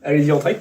Allez-y, entrez.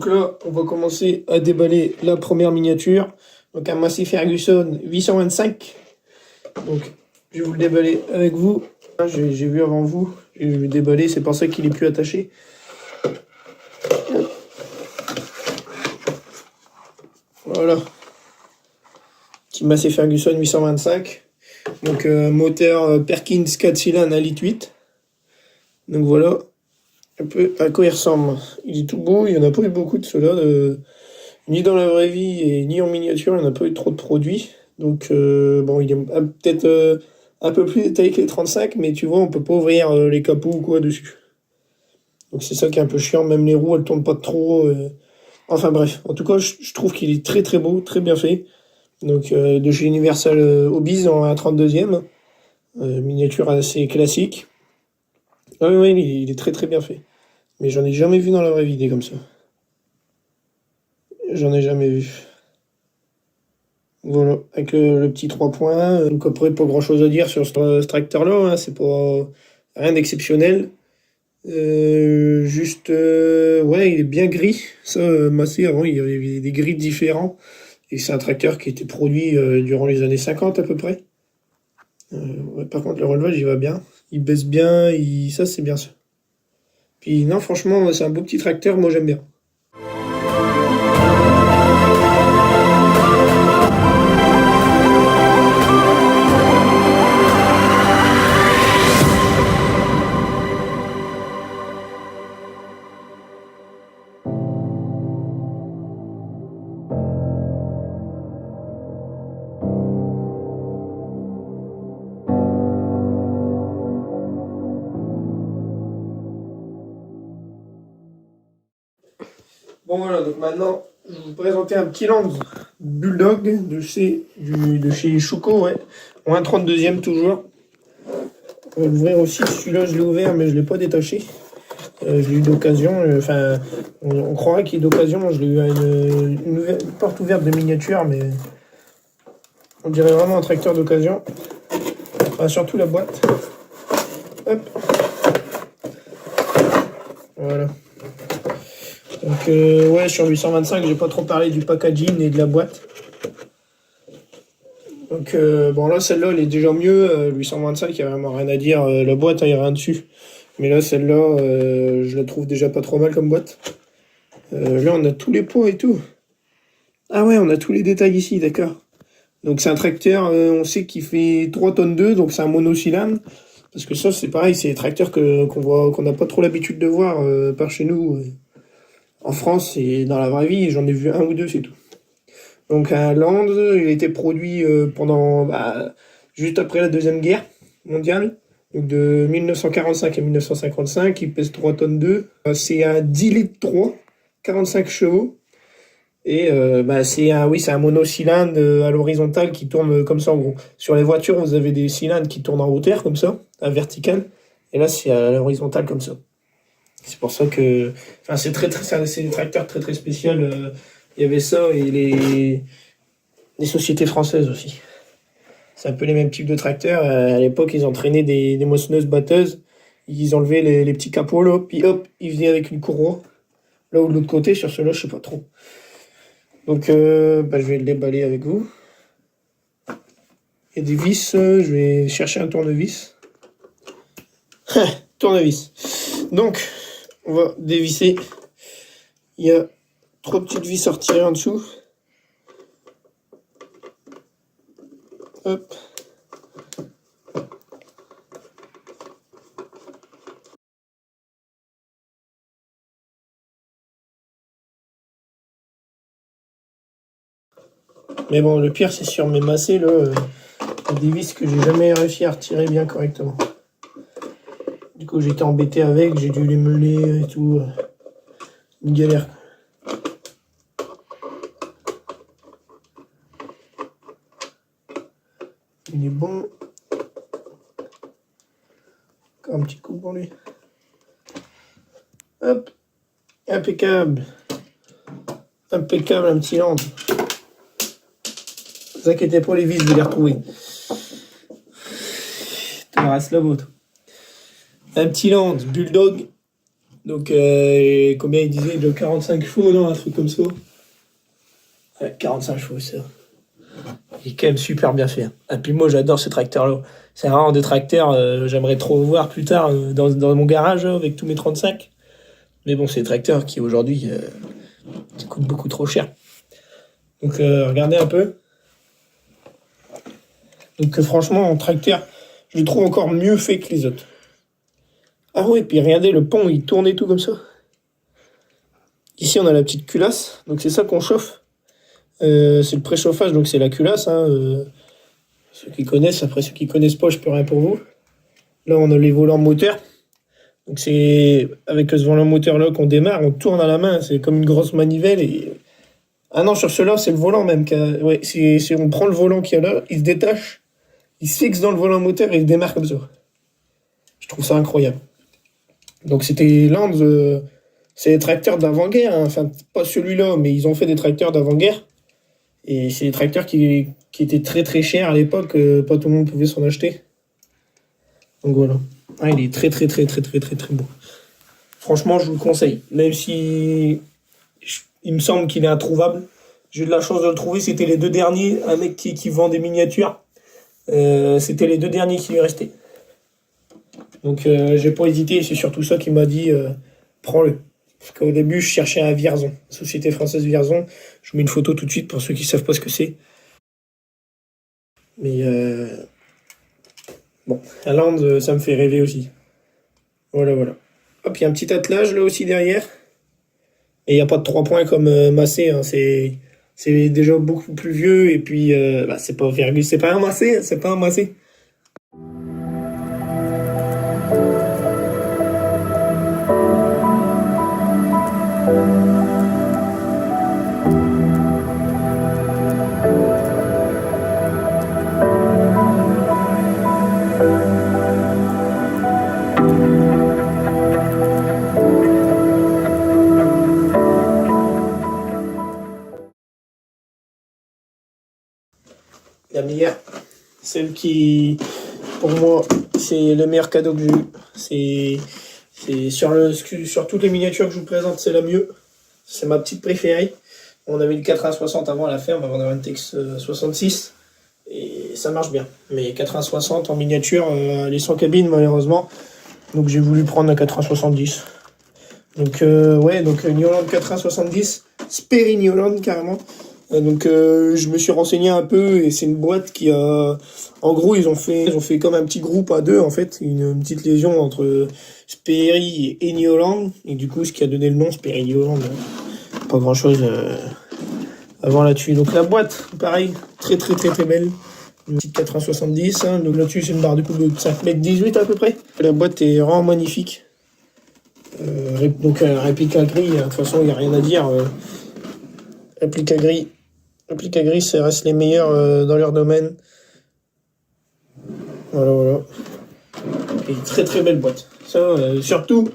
Là, on va commencer à déballer la première miniature. Donc un Massey Ferguson 825. Donc je vais vous le déballer avec vous. J'ai vu avant vous. Je vais le déballer, c'est pour ça qu'il est plus attaché. Voilà. Petit Massey Ferguson 825. Donc moteur Perkins 4 cylindres 1,8 litre. Donc voilà. Un peu à quoi il ressemble. Il est tout beau, il n'y en a pas eu beaucoup de ceux-là, ni dans la vraie vie et ni en miniature, il n'y en a pas eu trop de produits. Donc bon, il est peut-être un peu plus détaillé que les 35, mais tu vois, on peut pas ouvrir les capots ou quoi dessus. Donc c'est ça qui est un peu chiant, même les roues, elles tournent pas trop. Enfin bref, en tout cas, je trouve qu'il est très très beau, très bien fait. Donc de chez Universal Hobbies en 32e, miniature assez classique. Ah oui, il est très très bien fait. Mais j'en ai jamais vu dans la vraie vie des comme ça. J'en ai jamais vu. Voilà, avec le petit 3 points. Donc après, pas grand chose à dire sur ce tracteur-là, hein, c'est pas rien d'exceptionnel. Juste, ouais, il est bien gris. Ça, Massey, avant, il y avait des gris différents. Et c'est un tracteur qui était produit durant les années 50 à peu près. Ouais, par contre, le relevage, il va bien. Il baisse bien, ça, c'est bien ça. Puis non, franchement, c'est un beau petit tracteur, moi j'aime bien. Bon voilà, donc maintenant, je vais vous présenter un petit Lanz Bulldog de chez Schuco, ouais. En 1,32e toujours. On va l'ouvrir aussi, celui-là je l'ai ouvert mais je ne l'ai pas détaché. Je l'ai eu d'occasion, enfin, on croirait qu'il est d'occasion, je l'ai eu à une porte ouverte de miniature, mais on dirait vraiment un tracteur d'occasion. Enfin, surtout la boîte. Hop. Voilà. Donc ouais, sur 825, j'ai pas trop parlé du packaging et de la boîte. Donc bon là, celle-là, elle est déjà mieux. 825, il n'y a vraiment rien à dire. La boîte, il n'y a rien dessus. Mais là, celle-là, je la trouve déjà pas trop mal comme boîte. Là, on a tous les poids et tout. Ah ouais, on a tous les détails ici, d'accord. Donc c'est un tracteur, on sait qu'il fait 3 tonnes 2, donc c'est un monocylindre. Parce que ça, c'est pareil, c'est des tracteurs qu'on n'a pas trop l'habitude de voir par chez nous. En France et dans la vraie vie, j'en ai vu un ou deux, c'est tout. Donc un Land, il a été produit pendant juste après la Deuxième Guerre mondiale. Donc de 1945 à 1955, il pèse 3 tonnes 2. C'est un 10 litres 3, 45 chevaux. Et c'est un monocylindre à l'horizontale qui tourne comme ça en gros. Sur les voitures, vous avez des cylindres qui tournent en hauteur comme ça, à vertical. Et là, c'est à l'horizontale comme ça. C'est pour ça que, enfin, c'est des tracteurs très très spéciaux. Il y avait ça et les sociétés françaises aussi. C'est un peu les mêmes types de tracteurs. À l'époque, ils entraînaient des moissonneuses batteuses. Ils enlevaient les petits capots là, puis hop, ils venaient avec une courroie. Là ou de l'autre côté, sur ceux-là, je sais pas trop. Donc je vais le déballer avec vous. Il y a des vis, je vais chercher un tournevis. Tournevis. Donc, on va dévisser. Il y a 3 petites vis à retirer en dessous. Hop. Mais bon, le pire, c'est sur mes macets, là, des vis que j'ai jamais réussi à retirer bien correctement. Du coup, j'étais embêté avec, j'ai dû les meuler et tout. Une galère. Il est bon. Encore un petit coup pour lui. Hop. Impeccable. Impeccable, un petit land. Ne vous inquiétez pas, les vis, je vais les retrouver. Tout le reste la vôtre. Un petit land, bulldog. Donc, combien il disait de 45 chevaux, non? Un truc comme ça. Ouais, 45 chevaux, ça. Il est quand même super bien fait. Et puis moi, j'adore ce tracteur-là. C'est vraiment des tracteurs, j'aimerais trop voir plus tard dans mon garage là, avec tous mes 35. Mais bon, c'est des tracteurs qui aujourd'hui qui coûtent beaucoup trop cher. Donc, regardez un peu. Donc, franchement, en tracteur, je le trouve encore mieux fait que les autres. Ah oui, puis regardez, le pont, il tourne et tout comme ça. Ici, on a la petite culasse. Donc, c'est ça qu'on chauffe. C'est le préchauffage, donc c'est la culasse. Ceux qui connaissent, après ceux qui connaissent pas, je peux rien pour vous. Là, on a les volants moteurs. Donc, c'est avec ce volant moteur-là qu'on démarre. On tourne à la main. C'est comme une grosse manivelle. Ah non, sur ceux-là, c'est le volant même. Ouais, on prend le volant qu'il y a là, il se détache, il se fixe dans le volant moteur et il démarre comme ça. Je trouve ça incroyable. Donc c'était l'un c'est des tracteurs d'avant-guerre, hein. Enfin pas celui-là, mais ils ont fait des tracteurs d'avant-guerre. Et c'est des tracteurs qui étaient très très chers à l'époque, pas tout le monde pouvait s'en acheter. Donc voilà. Ah, il est très très très très très très très beau. Franchement, je vous le conseille. Même si il me semble qu'il est introuvable. J'ai eu de la chance de le trouver, c'était les 2 derniers. Un mec qui vend des miniatures. C'était les 2 derniers qui lui restaient. Donc j'ai pas hésité, c'est surtout ça qui m'a dit prends-le. Parce qu'au début je cherchais un Vierzon, Société Française Vierzon. Je vous mets une photo tout de suite pour ceux qui savent pas ce que c'est. Mais bon, un land ça me fait rêver aussi. Voilà, voilà. Hop, il y a un petit attelage là aussi derrière. Et il n'y a pas de 3 points comme Massé, hein. C'est déjà beaucoup plus vieux et puis c'est pas virgule, c'est pas un Massé, c'est pas un Massé. La meilleure, celle qui, pour moi, c'est le meilleur cadeau que j'ai eu. C'est sur toutes les miniatures que je vous présente, c'est la mieux. C'est ma petite préférée. On avait le 80-60 avant à la ferme, avant d'avoir une TX 66. Et ça marche bien. Mais 80-60 en miniature, elle est sans cabine malheureusement. Donc j'ai voulu prendre un 80-70. Donc ouais, donc New Holland 80-70, Sperry New Holland carrément. Donc je me suis renseigné un peu et c'est une boîte qui a... En gros, ils ont fait comme un petit groupe à deux en fait, une petite liaison entre Sperry et New Holland. Et du coup, ce qui a donné le nom Sperry New Holland. Pas grand chose avant là-dessus. Donc la boîte, pareil, très très très très belle. Une petite 80-70, hein. Donc là-dessus c'est une barre de coupe de 5,18 m à peu près. La boîte est vraiment magnifique. Donc réplique à gris, de toute façon il n'y a rien à dire. Réplique à gris, ça reste les meilleurs dans leur domaine. Voilà, voilà. Et très très belle boîte. Ça, surtout,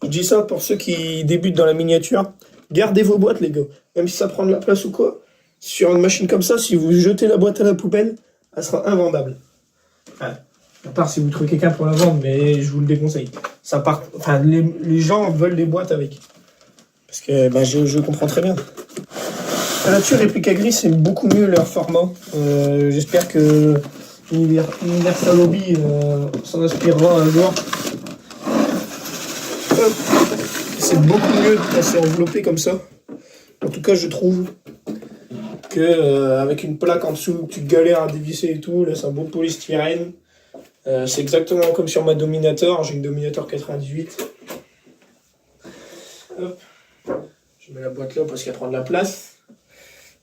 je dis ça pour ceux qui débutent dans la miniature. Gardez vos boîtes les gars. Même si ça prend de la place ou quoi. Sur une machine comme ça, si vous jetez la boîte à la poubelle, elle sera invendable. Enfin, à part si vous trouvez quelqu'un pour la vendre, mais je vous le déconseille. Ça part, enfin, les gens veulent les boîtes avec. Parce que je comprends très bien. Là-dessus, Réplica Gris, c'est beaucoup mieux leur format. J'espère que Universal Hobby s'en inspirera un jour. C'est beaucoup mieux de passer enveloppé comme ça. En tout cas, je trouve que avec une plaque en dessous, tu galères à dévisser et tout. Là, c'est un bon polystyrène. C'est exactement comme sur ma Dominator. J'ai une Dominator 98. Hop. Je mets la boîte là parce qu'elle prend de la place.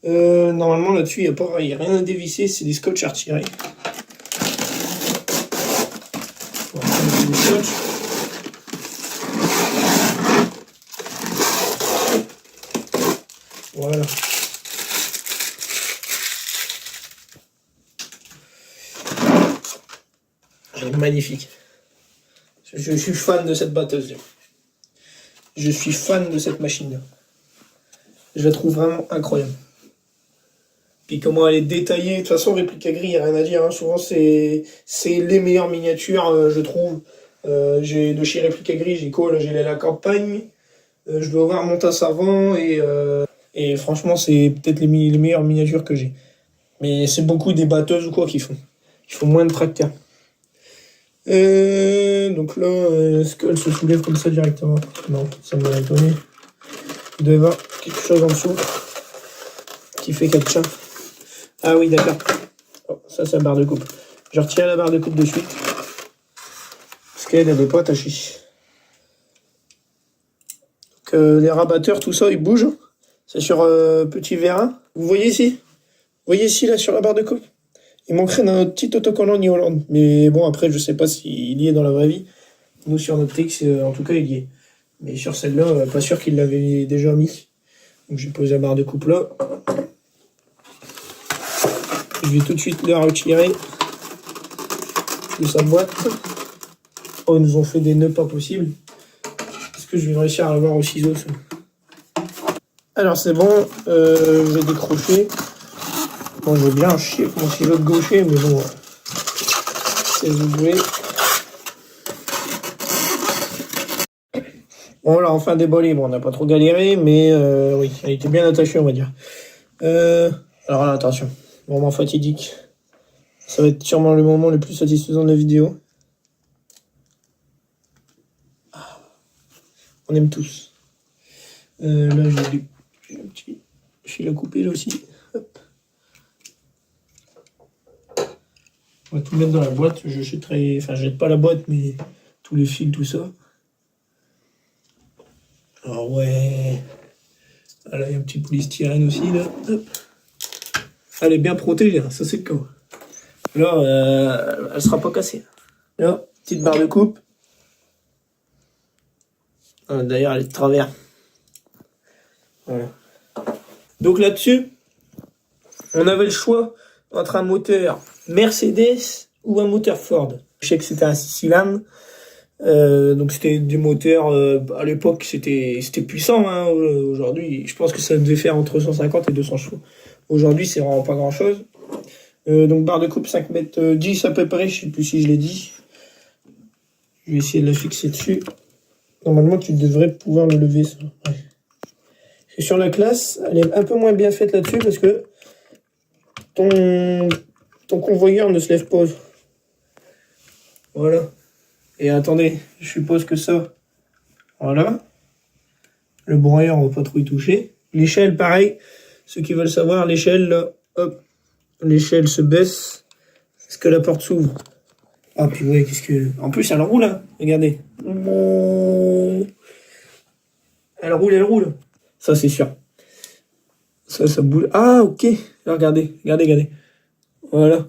Normalement, là-dessus, il n'y a rien à dévisser. C'est des scotch à retirer. Des scotch. Voilà. Elle est magnifique. Je suis fan de cette batteuse. Je suis fan de cette machine-là. Je la trouve vraiment incroyable. Puis comment elle est détaillée. De toute façon, Réplica Gris, il n'y a rien à dire. Hein. Souvent, c'est les meilleures miniatures, je trouve. J'ai de chez Réplica Gris, j'ai quoi là, j'ai la campagne. Je dois avoir Monta Savant et franchement, c'est peut-être les meilleures miniatures que j'ai. Mais c'est beaucoup des batteuses ou quoi qu'ils font. Ils font moins de tracteurs. Donc là, est-ce qu'elle se soulève comme ça directement? Non, ça m'a étonné. Il doit y avoir quelque chose en dessous qui fait qu'elle tient. Ah oui, d'accord. Oh, ça, c'est la barre de coupe. Je retire la barre de coupe de suite. Parce qu'elle n'est pas attachée. Donc, les rabatteurs, tout ça, ils bougent. C'est sur petit vérin. Vous voyez ici? Vous voyez ici, là, sur la barre de coupe? Il manquerait d'un petit autocollant New Holland. Mais bon, après, je sais pas s'il y est dans la vraie vie. Nous, sur notre X, en tout cas, il y est. Mais sur celle-là, pas sûr qu'il l'avait déjà mis. Donc, j'ai posé la barre de coupe là. Je vais tout de suite la retirer de sa boîte. Oh, ils nous ont fait des nœuds pas possibles. Est-ce que je vais réussir à l'avoir au ciseau? Alors, c'est bon. J'ai décroché. Bon, je veux bien chier avec mon ciseau de gaucher, mais bon, c'est joué. Bon, là, enfin déballé. Bon, on n'a pas trop galéré, mais oui, elle était bien attachée, on va dire. Alors là, attention, moment fatidique. Ça va être sûrement le moment le plus satisfaisant de la vidéo. On aime tous. Là, j'ai un petit fil à couper là aussi. Hop. On va tout mettre dans la boîte. Je jetterai, enfin, je jette pas la boîte, mais tous les fils, tout ça. Ah ouais. Ah là, il y a un petit polystyrène aussi, là. Hop. Elle est bien protégée, ça c'est le cas. Là, elle sera pas cassée. Là, petite barre de coupe. Ah, d'ailleurs, elle est de travers. Voilà. Donc là-dessus, on avait le choix entre un moteur Mercedes ou un moteur Ford. Je sais que c'était un 6 cylindres. Donc c'était des moteurs, à l'époque c'était puissant. Hein. Aujourd'hui, je pense que ça devait faire entre 150 et 200 chevaux. Aujourd'hui, c'est vraiment pas grand-chose. Donc barre de coupe 5 mètres 10 à peu près, je sais plus si je l'ai dit. Je vais essayer de la fixer dessus. Normalement, tu devrais pouvoir le lever, ça. Ouais. Et sur la classe, elle est un peu moins bien faite là-dessus parce que ton convoyeur ne se lève pas. Voilà. Et attendez, je suppose que ça, voilà. Le broyeur, on va pas trop y toucher. L'échelle, pareil. Ceux qui veulent savoir, l'échelle, là, hop. L'échelle se baisse. Est-ce que la porte s'ouvre? Ah, puis ouais, qu'est-ce que... En plus, elle roule, hein. Regardez. Elle roule. Ça, c'est sûr. Ça boule. Ah, ok. Là, regardez. Voilà.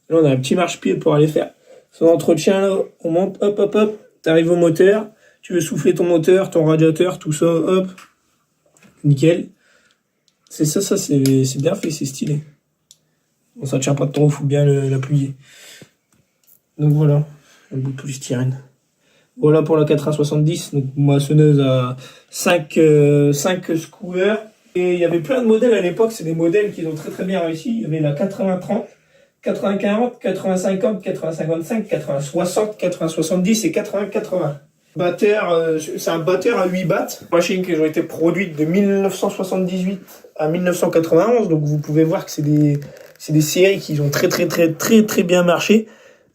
Là, on a un petit marche-pied pour aller faire son entretien, là. On monte, hop. T'arrives au moteur. Tu veux souffler ton moteur, ton radiateur, tout ça, hop. Nickel. C'est ça, c'est bien fait, c'est stylé. Bon, ça tient pas de trop, faut bien l'appuyer. Donc voilà, un bout de polystyrène. Voilà pour la 4A70, donc moissonneuse à 5 scoueurs. Et il y avait plein de modèles à l'époque, c'est des modèles qui ont très bien réussi. Il y avait la 80-30, 80-40, 80-50, 80-55, 80-60, 80-70 et 80-80. C'est un batteur à 8 bahts. Machines qui ont été produites de 1978 à 1991. Donc vous pouvez voir que c'est des séries qui ont très bien marché.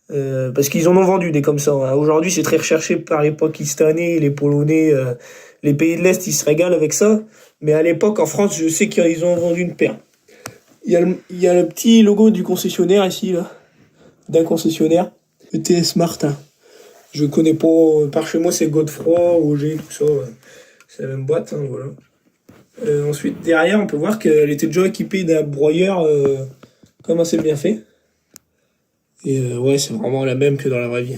Parce qu'ils en ont vendu des comme ça. Hein. Aujourd'hui, c'est très recherché par les Pakistanais, les Polonais, les pays de l'Est, ils se régalent avec ça. Mais à l'époque, en France, je sais qu'ils ont vendu une paire. Il y a le petit logo du concessionnaire ici, là. D'un concessionnaire. ETS Martin. Je connais pas. Par chez moi, c'est Godefroy, Auger, tout ça. C'est la même boîte, hein, voilà. Ensuite, derrière, on peut voir qu'elle était déjà équipée d'un broyeur comme assez bien fait. Et ouais, c'est vraiment la même que dans la vraie vie.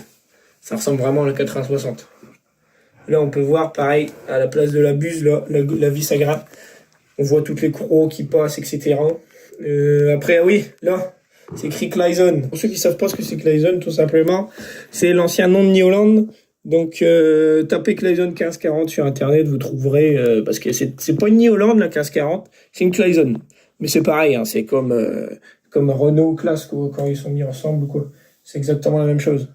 Ça ressemble vraiment à la 80-60. Là, on peut voir, pareil, à la place de la buse, là, la vis à grappe. On voit toutes les crocs qui passent, etc. Après, oui, là, c'est écrit Clayson. Pour ceux qui savent pas ce que c'est Clayson, tout simplement, c'est l'ancien nom de New Holland. Donc, tapez Clayson 1540 sur Internet, vous trouverez... parce que c'est pas une New Holland, la 1540, c'est une Clayson. Mais c'est pareil, hein, c'est comme Renault Classe, quoi, quand ils sont mis ensemble, quoi. C'est exactement la même chose.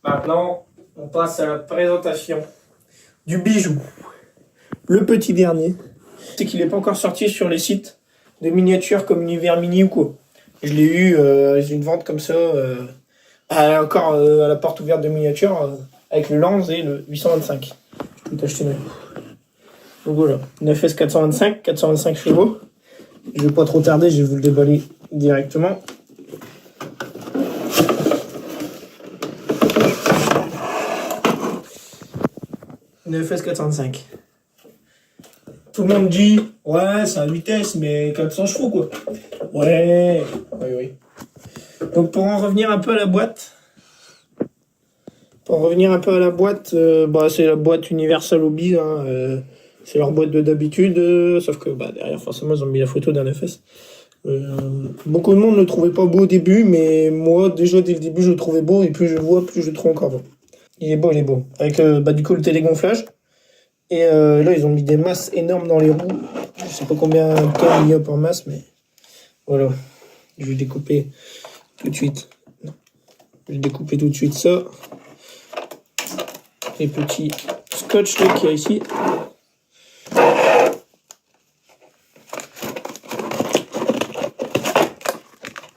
Maintenant, on passe à la présentation du bijou. Le petit dernier, c'est qu'il n'est pas encore sorti sur les sites de miniatures comme Univers Mini ou quoi. Je l'ai eu une vente comme ça, encore à la porte ouverte de miniatures, avec le Lance et le 825. Je peux t'acheter maintenant. Donc voilà, 9S 425 chevaux. Je vais pas trop tarder, je vais vous le déballer directement. FS 405. Tout le monde dit, ouais, c'est à vitesse, mais 400 chevaux, quoi. Ouais, oui. Donc, pour en revenir un peu à la boîte, c'est la boîte Universal Hobbies, hein, c'est leur boîte de d'habitude, sauf que derrière, forcément, ils ont mis la photo d'un FS. Beaucoup de monde ne le trouvait pas beau au début, mais moi, déjà, dès le début, je le trouvais beau, et plus je le vois, plus je le trouve encore beau. Il est beau. Avec du coup le télégonflage. Et là, ils ont mis des masses énormes dans les roues. Je sais pas combien de tonnes il y a par masse, mais voilà. Je vais découper tout de suite. Non. Je vais découper tout de suite ça. Les petits scotch qu'il y a ici.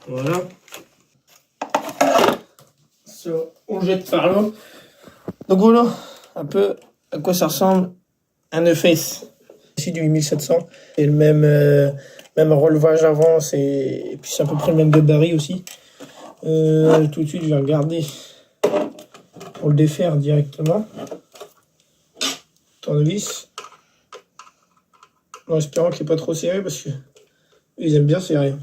Voilà. Ça, on jette par là. Donc voilà, un peu à quoi ça ressemble un EFS. Ici du 8700. Et le même relevage avant, et puis c'est à peu près le même gabarit aussi. Tout de suite, je vais regarder pour le défaire directement. Tournevis. En espérant qu'il n'est pas trop serré parce que ils aiment bien serrer.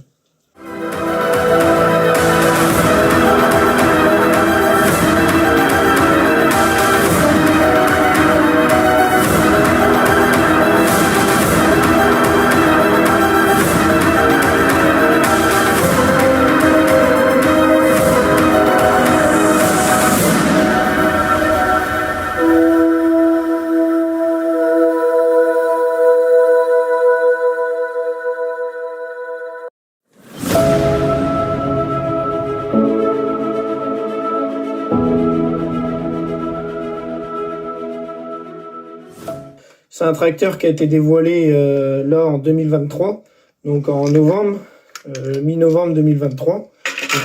C'est un tracteur qui a été dévoilé là en 2023, donc en novembre, mi-novembre 2023, donc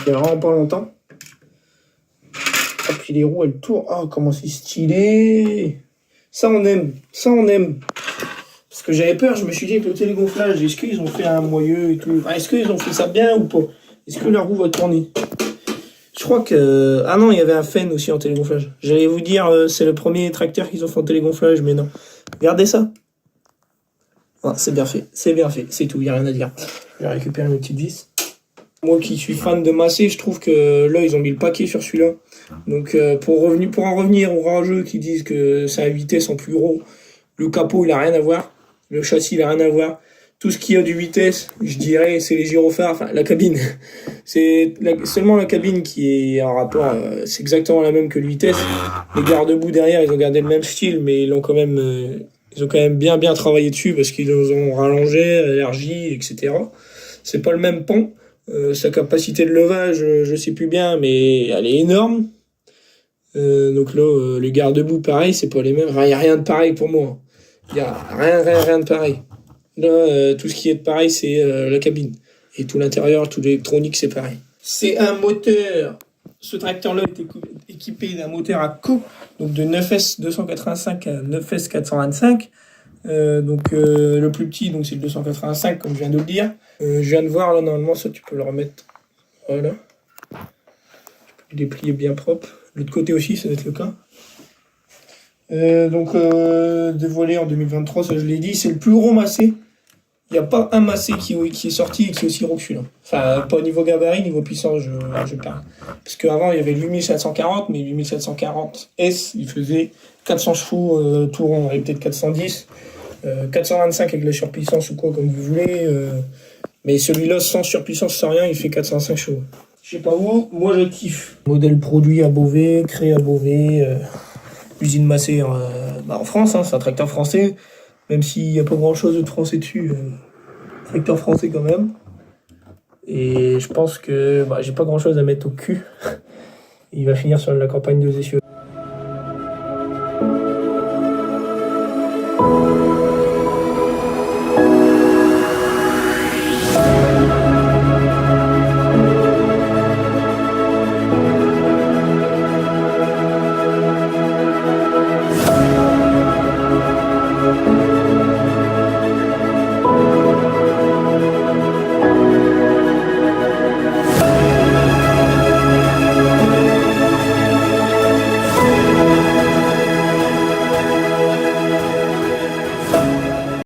il n'y a vraiment pas longtemps. Et puis les roues elles tournent, oh comment c'est stylé, ça on aime. Parce que j'avais peur, je me suis dit avec le télégonflage, est-ce qu'ils ont fait un moyeu et tout, est-ce qu'ils ont fait ça bien ou pas, est-ce que la roue va tourner? Je crois que... Ah non, il y avait un Fen aussi en télégonflage. J'allais vous dire, c'est le premier tracteur qu'ils ont fait en télégonflage, mais non. Regardez ça. Ah, c'est bien fait, c'est tout, il n'y a rien à dire. Je vais récupérer mes petites vis. Moi qui suis fan de Massey, je trouve que là, ils ont mis le paquet sur celui-là. Donc, pour en revenir aux rageux qui disent que c'est à vitesse en plus gros, le capot, il a rien à voir. Le châssis, il a rien à voir. Tout ce qui a du vitesse, je dirais, c'est les gyrophares, enfin, la cabine. Seulement la cabine qui est en rapport, c'est exactement la même que le vitesse. Les garde-boue derrière, ils ont gardé le même style, mais ils ont quand même bien travaillé dessus parce qu'ils ont rallongé, élargi, etc. C'est pas le même pont. Sa capacité de levage, je sais plus bien, mais elle est énorme. Donc là, les garde-boue, pareil, c'est pas les mêmes. Il n'y a rien de pareil pour moi. Il n'y a rien de pareil. Là, tout ce qui est de pareil, c'est la cabine. Et tout l'intérieur, tout l'électronique, c'est pareil. C'est un moteur. Ce tracteur-là est équipé d'un moteur à coupe, donc de 9S 285 à 9S 425. Le plus petit, donc c'est le 285, comme je viens de le dire. Je viens de voir, là, normalement, ça, tu peux le remettre. Voilà. Tu peux le déplier bien propre. L'autre côté aussi, ça va être le cas. Dévoilé en 2023, ça je l'ai dit, c'est le plus gros Massey. Il n'y a pas un Massey qui est sorti et qui est aussi gros que celui-là. Enfin, pas niveau gabarit, niveau puissance, je parle. Parce qu'avant, il y avait le 8740, mais le 8740S, il faisait 400 chevaux tout rond, et peut-être 410. 425 avec la surpuissance ou quoi, comme vous voulez. Mais celui-là, sans surpuissance, sans rien, il fait 405 chevaux. Je sais pas où, moi je kiffe. Modèle produit à Beauvais, créé à Beauvais, usine Massey en France, hein, c'est un tracteur français. Même s'il n'y a pas grand-chose de français dessus, tracteur français quand même. Et je pense que j'ai pas grand-chose à mettre au cul. Il va finir sur la campagne de Zessieux.